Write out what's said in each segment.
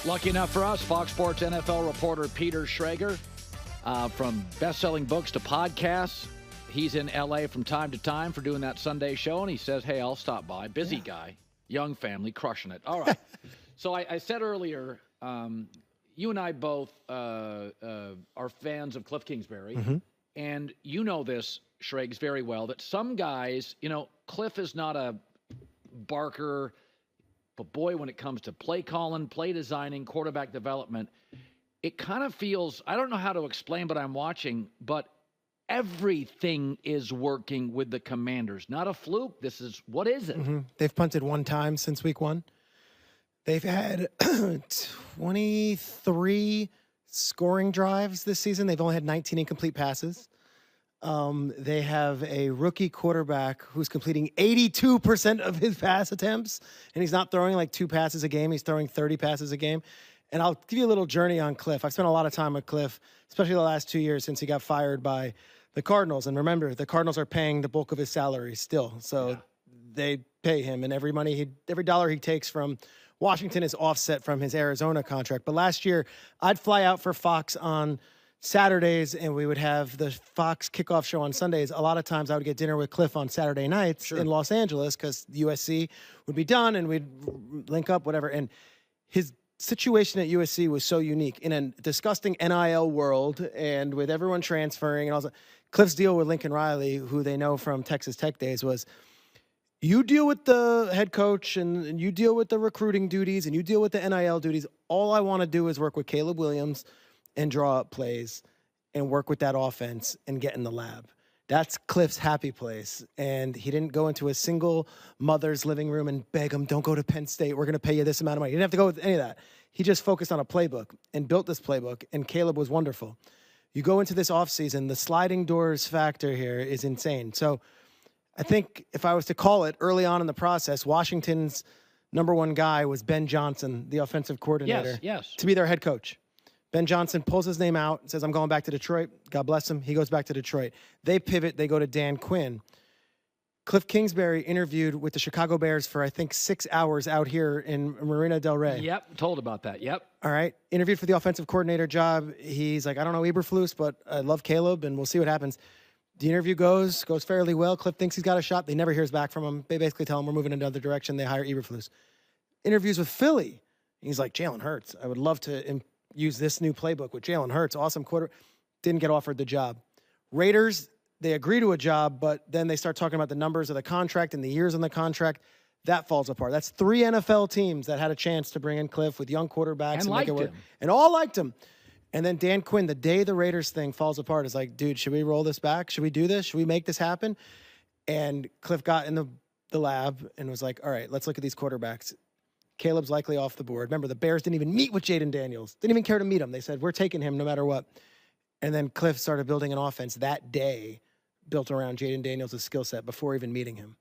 Lucky enough for us, Fox Sports NFL reporter Peter Schrager, from best-selling books to podcasts. He's in L.A. from time to time for doing that Sunday show, and he says, hey, I'll stop by. Busy guy, young family, crushing it. All right. So I said earlier, you and I both are fans of Kliff Kingsbury, and you know this, Schrags, very well, that some guys, Kliff is not a barker. But, boy, when it comes to play calling, play designing, quarterback development, it kind of feels – I don't know how to explain what I'm watching, but everything is working with the Commanders. Not a fluke. This is – what is it? They've punted one time since week one. They've had 23 scoring drives this season. They've only had 19 incomplete passes. They have a rookie quarterback who's completing 82% of his pass attempts, and he's not throwing like 2 passes a game. He's throwing 30 passes a game. And I'll give you a little journey on Kliff. I've spent a lot of time with Kliff, especially the last 2 years since he got fired by the Cardinals. And remember, the Cardinals are paying the bulk of his salary still. So they pay him, and every dollar he takes from Washington is offset from his Arizona contract. But last year, I'd fly out for Fox on Saturdays, and we would have the Fox kickoff show on Sundays. A lot of times I would get dinner with Kliff on Saturday nights in Los Angeles because USC would be done and we'd link up, whatever. And his situation at USC was so unique in a disgusting NIL world and with everyone transferring. And also, Kliff's deal with Lincoln Riley, who they know from Texas Tech days, was you deal with the head coach and you deal with the recruiting duties and you deal with the NIL duties. All I want to do is work with Caleb Williams and draw up plays and work with that offense and get in the lab. That's Kliff's happy place. And he didn't go into a single mother's living room and beg him, don't go to Penn State. We're going to pay you this amount of money. He didn't have to go with any of that. He just focused on a playbook and built this playbook, and Caleb was wonderful. You go into this offseason, the sliding doors factor here is insane. So I think if I was to call it early on in the process, Washington's number one guy was Ben Johnson, the offensive coordinator, to be their head coach. Ben Johnson pulls his name out and says, I'm going back to Detroit. God bless him. He goes back to Detroit. They pivot. They go to Dan Quinn. Kliff Kingsbury interviewed with the Chicago Bears for, I think, 6 hours out here in Marina del Rey. Yep, told about that. Yep. All right. Interviewed for the offensive coordinator job. He's like, I don't know Eberflus, but I love Caleb, and we'll see what happens. The interview goes fairly well. Kliff thinks he's got a shot. They never hears back from him. They basically tell him we're moving in another direction. They hire Eberflus. Interviews with Philly. He's like, Jalen Hurts. I would love to use this new playbook with Jalen Hurts. Awesome quarter. Didn't get offered the job. Raiders, they agree to a job, but then they start talking about the numbers of the contract and the years on the contract. That falls apart. That's 3 NFL teams that had a chance to bring in Kliff with young quarterbacks and liked make it work. Him. And all liked him. And then Dan Quinn, the day the Raiders thing falls apart, is like, dude, should we roll this back? Should we do this? Should we make this happen? And Kliff got in the lab and was like, all right, let's look at these quarterbacks. Caleb's likely off the board. Remember, the Bears didn't even meet with Jayden Daniels. Didn't even care to meet him. They said, we're taking him no matter what. And then Kliff started building an offense that day built around Jayden Daniels' skill set before even meeting him.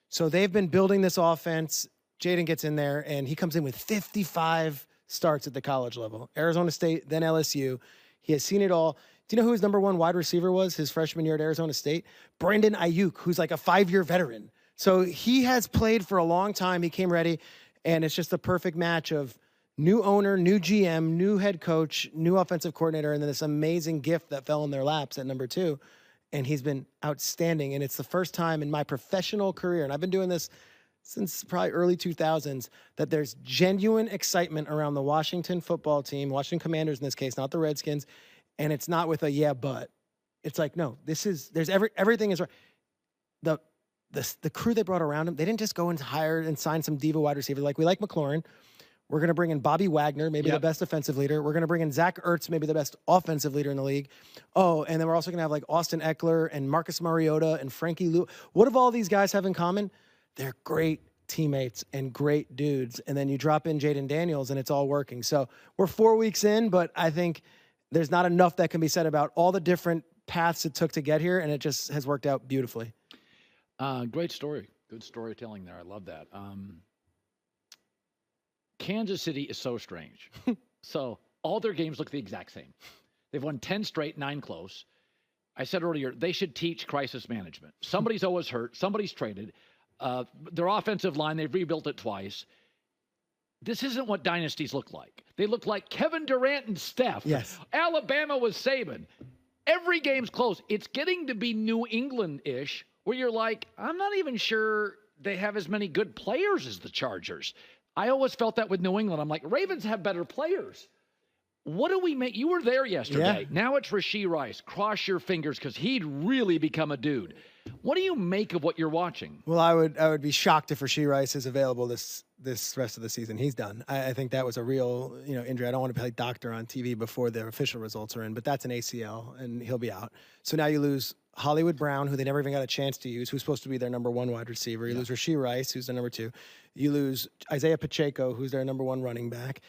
So they've been building this offense. Jayden gets in there, and he comes in with 55 starts at the college level. Arizona State, then LSU. He has seen it all. Do you know who his number one wide receiver was his freshman year at Arizona State? Brandon Ayuk, who's like a 5-year veteran. So he has played for a long time. He came ready. And it's just the perfect match of new owner, new GM, new head coach, new offensive coordinator, and then this amazing gift that fell in their laps at number 2. And he's been outstanding. And it's the first time in my professional career, and I've been doing this since probably early 2000s, that there's genuine excitement around the Washington football team, Washington Commanders in this case, not the Redskins. And it's not with a yeah, but. It's like, no, everything is right. The crew they brought around him, they didn't just go and hire and sign some diva wide receiver. Like, we like McLaurin. We're going to bring in Bobby Wagner, maybe the best defensive leader. We're going to bring in Zach Ertz, maybe the best offensive leader in the league. Oh, and then we're also going to have like Austin Eckler and Marcus Mariota and Frankie Lou. What do all these guys have in common? They're great teammates and great dudes. And then you drop in Jayden Daniels and it's all working. So we're 4 weeks in, but I think there's not enough that can be said about all the different paths it took to get here, and it just has worked out beautifully. Great story. Good storytelling there. I love that. Kansas City is so strange. So all their games look the exact same. They've won 10 straight, 9 close. I said earlier, they should teach crisis management. Somebody's always hurt. Somebody's traded. Their offensive line, they've rebuilt it twice. This isn't what dynasties look like. They look like Kevin Durant and Steph. Yes. Alabama was Saban. Every game's close. It's getting to be New England-ish, where you're like, I'm not even sure they have as many good players as the Chargers. I always felt that with New England. I'm like, Ravens have better players. What do we make? You were there yesterday. Yeah. Now it's Rashee Rice. Cross your fingers because he'd really become a dude. What do you make of what you're watching? Well, I would be shocked if Rashee Rice is available this rest of the season. He's done. I think that was a real injury. I don't want to play doctor on TV before the official results are in, but that's an ACL, and he'll be out. So now you lose Hollywood Brown, who they never even got a chance to use, who's supposed to be their number one wide receiver. You lose Rashee Rice, who's their number two. You lose Isaiah Pacheco, who's their number one running back.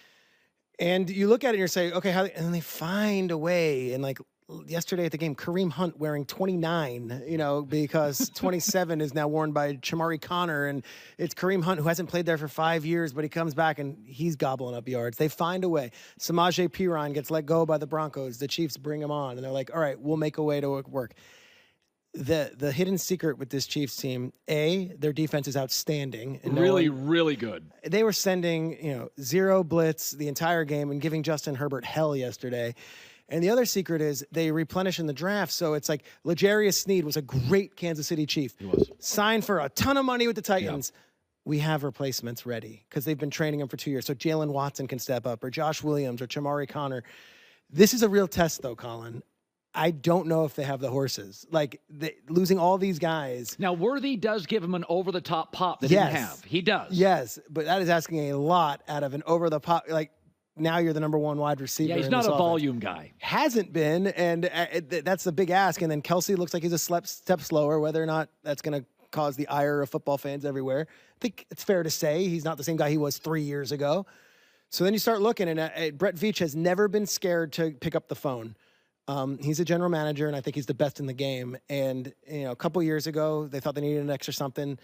And you look at it and you're saying, okay, and they find a way. And like yesterday at the game, Kareem Hunt wearing 29, because 27 is now worn by Chamari Connor. And it's Kareem Hunt, who hasn't played there for 5 years, but he comes back and he's gobbling up yards. They find a way. Samaje Perine gets let go by the Broncos. The Chiefs bring him on. And they're like, all right, we'll make a way to work. The hidden secret with this Chiefs team, their defense is outstanding. And really good. They were sending, zero blitz the entire game and giving Justin Herbert hell yesterday. And the other secret is they replenish in the draft. So it's like L'Jarius Sneed was a great Kansas City Chief. He was. Signed for a ton of money with the Titans. Yep. We have replacements ready because they've been training him for 2 years. So Jalen Watson can step up, or Josh Williams, or Chamari Connor. This is a real test, though, Colin. I don't know if they have the horses. Like, losing all these guys. Now, Worthy does give him an over-the-top pop that he didn't have. He does. Yes, but that is asking a lot out of an over-the-top. Like, now you're the number one wide receiver. Yeah, he's not a volume guy. Hasn't been, and that's the big ask. And then Kelsey looks like he's a step slower, whether or not that's going to cause the ire of football fans everywhere. I think it's fair to say he's not the same guy he was 3 years ago. So then you start looking, and Brett Veach has never been scared to pick up the phone. He's a general manager, and I think he's the best in the game. And, a couple years ago, they thought they needed an extra something.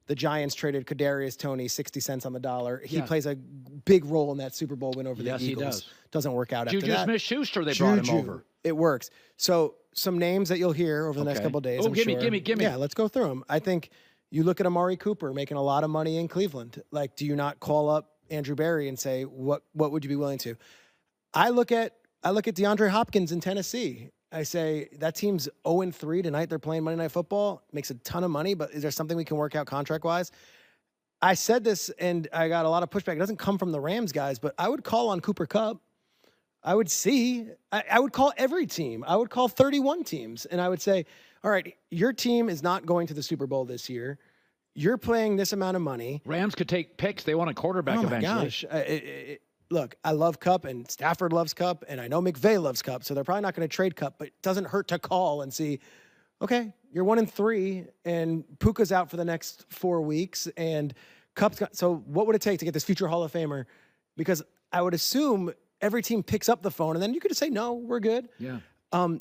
The Giants traded Kadarius Toney 60 cents on the dollar. He plays a big role in that Super Bowl win over the Eagles. He does. Doesn't work out after that. Juju Smith-Schuster, they brought him over. It works. So some names that you'll hear over the next couple of days. Give me. Yeah, let's go through them. I think you look at Amari Cooper making a lot of money in Cleveland. Like, do you not call up Andrew Berry and say, what would you be willing to? I look at DeAndre Hopkins in Tennessee. I say that team's 0-3 tonight. They're playing Monday Night Football. Makes a ton of money, but is there something we can work out contract-wise? I said this, and I got a lot of pushback. It doesn't come from the Rams guys, but I would call on Cooper Kupp. I would see. I would call every team. I would call 31 teams, and I would say, all right, your team is not going to the Super Bowl this year. You're playing this amount of money. Rams could take picks. They want a quarterback eventually. Gosh. Look, I love Kupp, and Stafford loves Kupp, and I know McVay loves Kupp, so they're probably not going to trade Kupp, but it doesn't hurt to call and see, okay, you're 1-3, and Puka's out for the next 4 weeks, and Kupp's got, so what would it take to get this future Hall of Famer? Because I would assume every team picks up the phone, and then you could just say, no, we're good. Yeah.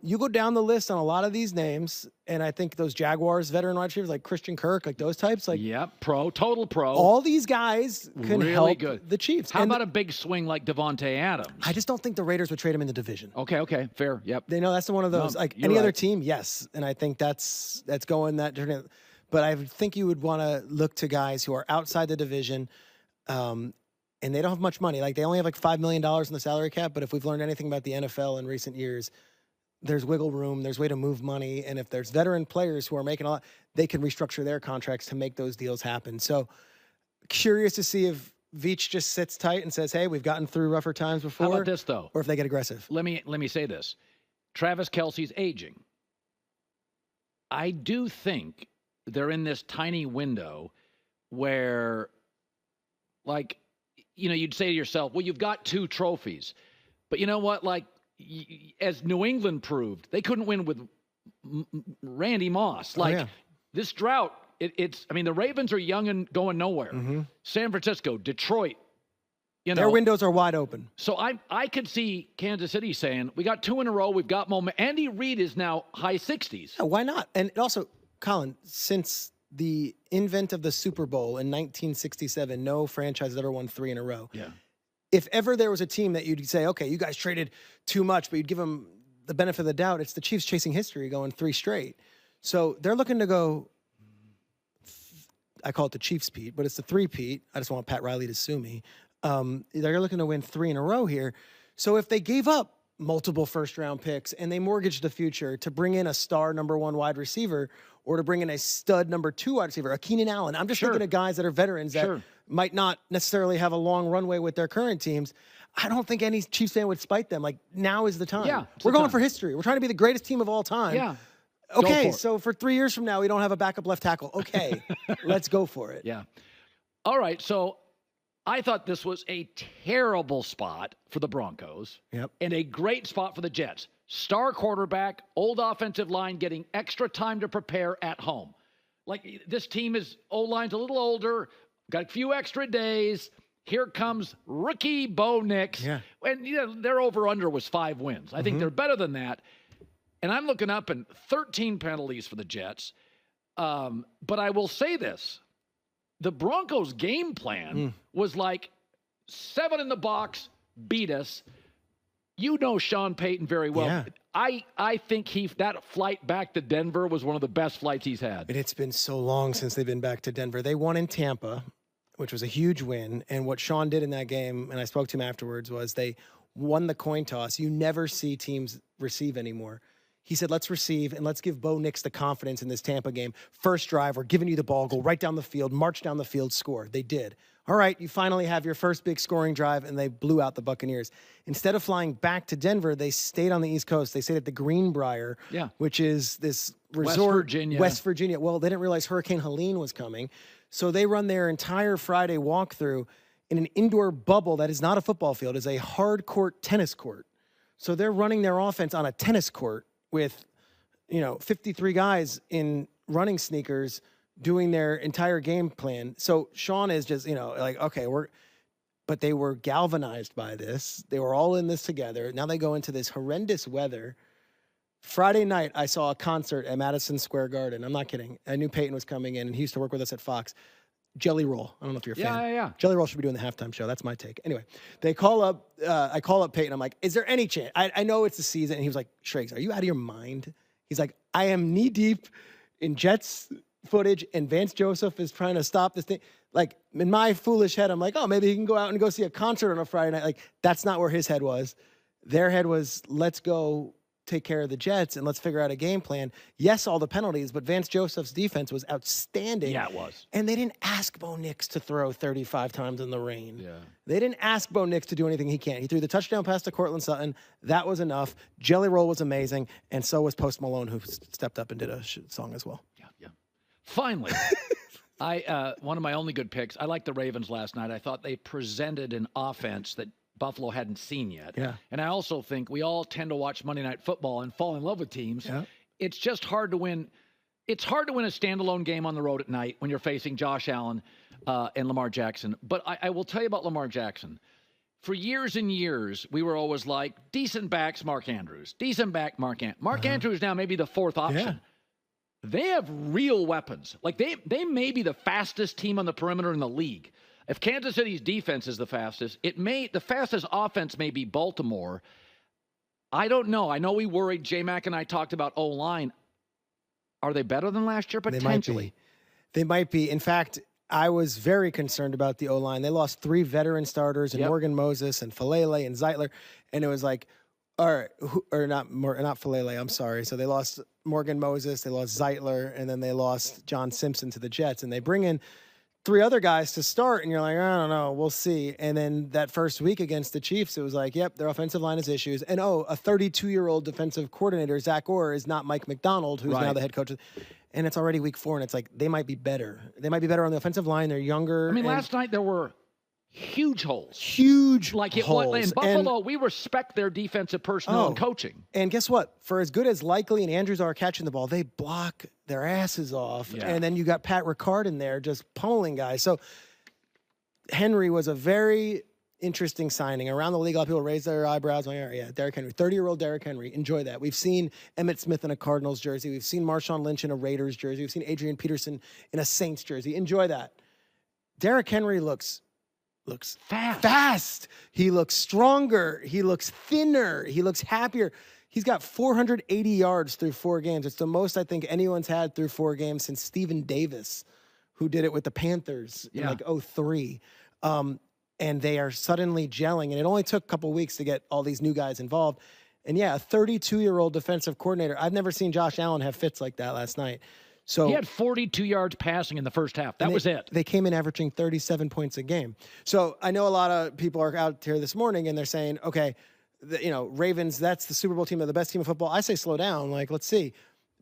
You go down the list on a lot of these names, and I think those Jaguars veteran wide receivers like Christian Kirk, like those types, like total pro. All these guys can really help good. The Chiefs. How about a big swing like Devontae Adams? I just don't think the Raiders would trade him in the division. Okay, fair. Yep. They know that's one of those. Like any other team, yes, and I think that's going that journey. But I think you would want to look to guys who are outside the division. And they don't have much money. Like, they only have like $5 million in the salary cap. But if we've learned anything about the NFL in recent years, there's wiggle room. There's way to move money. And if there's veteran players who are making a lot, they can restructure their contracts to make those deals happen. So curious to see if Veach just sits tight and says, hey, we've gotten through rougher times before. How about this, though? Or if they get aggressive. Let me say this. Travis Kelce's aging. I do think they're in this tiny window where, like, you'd say to yourself, well, you've got 2 trophies. But you know what? Like, as New England proved, they couldn't win with Randy Moss. Like, this drought, the Ravens are young and going nowhere. Mm-hmm. San Francisco, Detroit, their windows are wide open. So I could see Kansas City saying, we got 2 in a row, we've got moment. Andy Reid is now high 60s. Yeah, why not? And also, Colin, since the invent of the Super Bowl in 1967, no franchise has ever won 3 in a row. Yeah. If ever there was a team that you'd say, okay, you guys traded too much, but you'd give them the benefit of the doubt, it's the Chiefs chasing history going 3 straight. So they're looking to go, I call it the Chiefs Pete, but it's the 3-peat. I just want Pat Riley to sue me. They're looking to win 3 in a row here. So if they gave up multiple first-round picks and they mortgaged the future to bring in a star number 1 wide receiver or to bring in a stud number 2 wide receiver, a Keenan Allen. I'm just thinking of guys that are veterans that might not necessarily have a long runway with their current teams. I don't think any Chiefs fan would spite them. Like, now is the time. Yeah, we're going for history. We're trying to be the greatest team of all time. Yeah. Okay, so for 3 years from now, we don't have a backup left tackle. Okay, let's go for it. Yeah. All right, so I thought this was a terrible spot for the Broncos and a great spot for the Jets. Star quarterback, old offensive line getting extra time to prepare at home. Like, this team is, O-line's a little older, got a few extra days. Here comes rookie Bo Nix. Yeah. And their over-under was 5 wins. I think they're better than that. And I'm looking up and 13 penalties for the Jets. But I will say this. The Broncos' game plan was like 7 in the box, beat us. You know Sean Payton very well. Yeah. I think that flight back to Denver was one of the best flights he's had. And it's been so long since they've been back to Denver. They won in Tampa, which was a huge win. And what Sean did in that game, and I spoke to him afterwards, was they won the coin toss. You never see teams receive anymore. He said, let's receive and let's give Bo Nix the confidence in this Tampa game. First drive, we're giving you the ball, go right down the field, march down the field, score. They did. All right, you finally have your first big scoring drive, and they blew out the Buccaneers. Instead of flying back to Denver, they stayed on the East Coast. They stayed at the Greenbrier, which is this resort, West Virginia. Well, they didn't realize Hurricane Helene was coming. So they run their entire Friday walkthrough in an indoor bubble that is not a football field. It's a hard court tennis court. So they're running their offense on a tennis court with, 53 guys in running sneakers doing their entire game plan. So Sean is just, okay, but they were galvanized by this. They were all in this together. Now they go into this horrendous weather. Friday night, I saw a concert at Madison Square Garden. I'm not kidding. I knew Peyton was coming in, and he used to work with us at Fox. Jelly Roll. I don't know if you're a fan. Yeah. Jelly Roll should be doing the halftime show. That's my take. Anyway, I call up Peyton. I'm like, is there any chance? I know it's the season. And he was like, Schrags, are you out of your mind? He's like, I am knee deep in Jets footage, and Vance Joseph is trying to stop this thing. Like, in my foolish head, I'm like, oh, maybe he can go out and go see a concert on a Friday night. Like, that's not where his head was. Their head was, let's go take care of the Jets and let's figure out a game plan. Yes, all the penalties, but Vance Joseph's defense was outstanding. Yeah, it was. And they didn't ask Bo Nix to throw 35 times in the rain. Yeah. They didn't ask Bo Nix to do anything he can't. He threw the touchdown pass to Cortland Sutton. That was enough. Jelly Roll was amazing, and so was Post Malone, who stepped up and did a song as well. Yeah. Finally, one of my only good picks, I liked the Ravens last night. I thought they presented an offense that Buffalo hadn't seen yet. Yeah. And I also think we all tend to watch Monday Night Football and fall in love with teams. Yeah. It's just hard to win. It's hard to win a standalone game on the road at night when you're facing Josh Allen and Lamar Jackson. But I will tell you about Lamar Jackson. For years and years, we were always like, decent backs, Mark Andrews. Decent back, Mark Andrews. Mark Andrews now may be the fourth option. Yeah. They have real weapons. Like, they may be the fastest team on the perimeter in the league. If Kansas City's defense is the fastest, the fastest offense may be Baltimore. I don't know. I know we worried. J-Mac and I talked about O-line. Are they better than last year? Potentially. They might be. In fact, I was very concerned about the O-line. They lost 3 veteran starters, and Morgan Moses and Falele and Zeitler. And it was like, not Falele, I'm sorry. So they lost Morgan Moses, they lost Zeitler, and then they lost John Simpson to the Jets. And they bring in 3 other guys to start, and you're like, I don't know, we'll see. And then that first week against the Chiefs, it was like, yep, their offensive line has issues. And, a 32-year-old defensive coordinator, Zach Orr, is not Mike McDonald, who's now the head coach. And it's already week 4, and it's like, they might be better. They might be better on the offensive line. They're younger. I mean, last night there were huge holes. Like holes. In Buffalo, we respect their defensive personnel and coaching. And guess what? For as good as Likely and Andrews are catching the ball, they block their asses off. Yeah. And then you got Pat Ricard in there just pummeling guys. So Henry was a very interesting signing. Around the league, a lot of people raise their eyebrows. Like, yeah, Derrick Henry, 30-year-old Derrick Henry. Enjoy that. We've seen Emmitt Smith in a Cardinals jersey. We've seen Marshawn Lynch in a Raiders jersey. We've seen Adrian Peterson in a Saints jersey. Enjoy that. Derrick Henry looks fast. He looks stronger. He looks thinner. He looks happier. He's got 480 yards through 4 games. It's the most I think anyone's had through 4 games since Stephen Davis, who did it with the Panthers in 2003. and they are suddenly gelling. And it only took a couple weeks to get all these new guys involved. And yeah, a 32-year-old defensive coordinator. I've never seen Josh Allen have fits like that last night. So he had 42 yards passing in the first half. That was it. They came in averaging 37 points a game. So I know a lot of people are out here this morning and they're saying, okay, Ravens, that's the Super Bowl team. They're the best team of football. I say slow down. Like, let's see.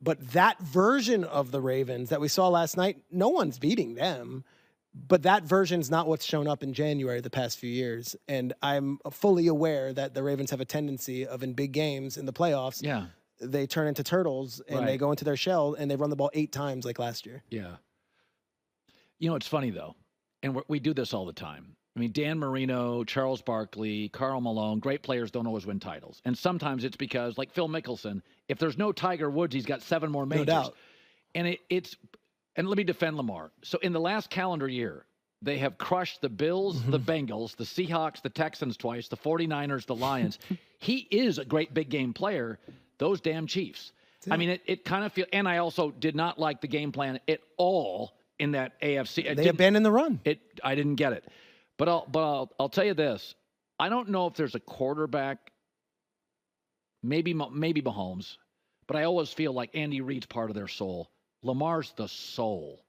But that version of the Ravens that we saw last night, no one's beating them. But that version's not what's shown up in January the past few years. And I'm fully aware that the Ravens have a tendency of, in big games in the playoffs, they turn into turtles and they go into their shell and they run the ball 8 times like last year. Yeah. It's funny, though, and we do this all the time. I mean, Dan Marino, Charles Barkley, Karl Malone, great players don't always win titles. And sometimes it's because, like Phil Mickelson, if there's no Tiger Woods, he's got 7 more majors. No doubt. And and let me defend Lamar. So in the last calendar year, they have crushed the Bills, the Bengals, the Seahawks, the Texans twice, the 49ers, the Lions. He is a great big game player. Those damn Chiefs. I mean, it kind of feels – and I also did not like the game plan at all in that AFC. They abandoned the run. I didn't get it. But I'll tell you this. I don't know if there's a quarterback, maybe Mahomes, but I always feel like Andy Reid's part of their soul. Lamar's the soul.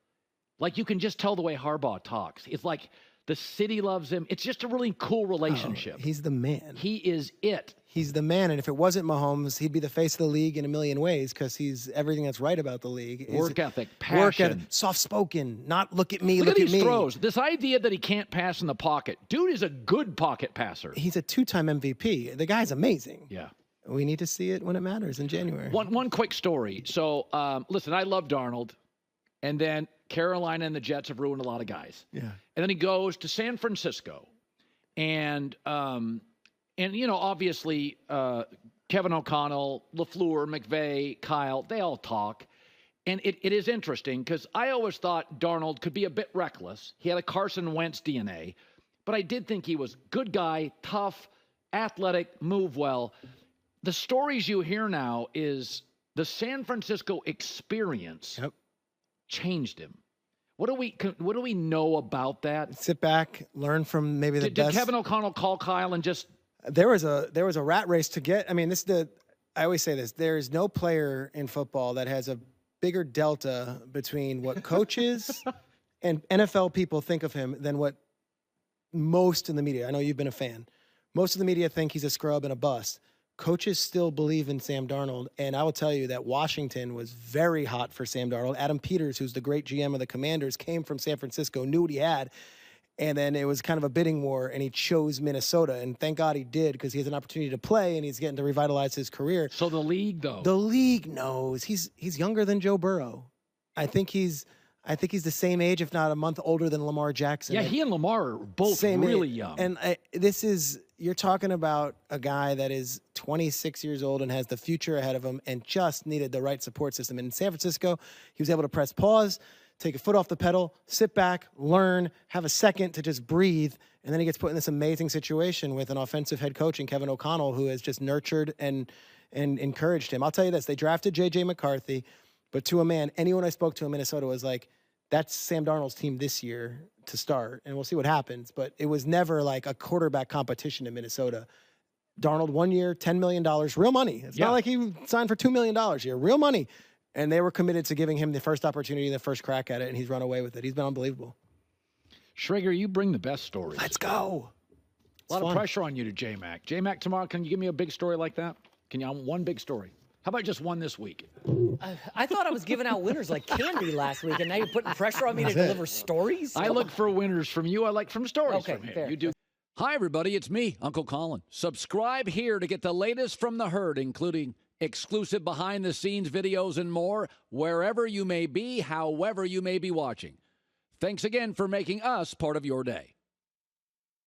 Like, you can just tell the way Harbaugh talks. It's like the city loves him. It's just a really cool relationship. Oh, he's the man. He is it. He's the man. And if it wasn't Mahomes, he'd be the face of the league in a million ways because he's everything that's right about the league. Work ethic, passion. Soft-spoken, not look at me, look at me. Throws. This idea that he can't pass in the pocket. Dude is a good pocket passer. He's a 2-time MVP. The guy's amazing. Yeah. We need to see it when it matters in January. One quick story. So, listen, I love Darnold. And then Carolina and the Jets have ruined a lot of guys. Yeah. And then he goes to San Francisco. And obviously, Kevin O'Connell, LaFleur, McVay, Kyle, they all talk. And it is interesting because I always thought Darnold could be a bit reckless. He had a Carson Wentz DNA. But I did think he was good guy, tough, athletic, move well. The stories you hear now is the San Francisco experience changed him. What do we know about that? Sit back, learn from maybe the best. Did Kevin O'Connell call Kyle and just? There was a rat race to get. I mean, I always say this. There is no player in football that has a bigger delta between what coaches and NFL people think of him than what most in the media. I know you've been a fan. Most of the media think he's a scrub and a bust. Coaches still believe in Sam Darnold, and I will tell you that Washington was very hot for Sam Darnold. Adam Peters, who's the great GM of the Commanders, came from San Francisco, knew what he had, and then it was kind of a bidding war, and he chose Minnesota, and thank God he did because he has an opportunity to play, and he's getting to revitalize his career. So the league, though? The league knows. He's younger than Joe Burrow. I think he's the same age, if not a month older than Lamar Jackson. Yeah, he and Lamar are both really young. And you're talking about a guy that is 26 years old and has the future ahead of him and just needed the right support system. And in San Francisco, he was able to press pause, take a foot off the pedal, sit back, learn, have a second to just breathe. And then he gets put in this amazing situation with an offensive head coach in Kevin O'Connell, who has just nurtured and encouraged him. I'll tell you this, they drafted J.J. McCarthy, but to a man, anyone I spoke to in Minnesota was like, that's Sam Darnold's team this year to start, and we'll see what happens. But it was never like a quarterback competition in Minnesota. Darnold, 1 year, $10 million, real money. It's not like he signed for $2 million a year, real money. And they were committed to giving him the first opportunity, the first crack at it, and he's run away with it. He's been unbelievable. Schrager, you bring the best stories. Let's go. A lot of pressure on you to J-Mac. J-Mac, tomorrow, can you give me a big story like that? Can you have one big story? How about just one this week? I thought I was giving out winners like candy last week, and now you're putting pressure on me to deliver stories? I look for winners from you. I like from stories from him. Fair. You do. Hi, everybody. It's me, Uncle Colin. Subscribe here to get the latest from the herd, including exclusive behind-the-scenes videos and more, wherever you may be, however you may be watching. Thanks again for making us part of your day.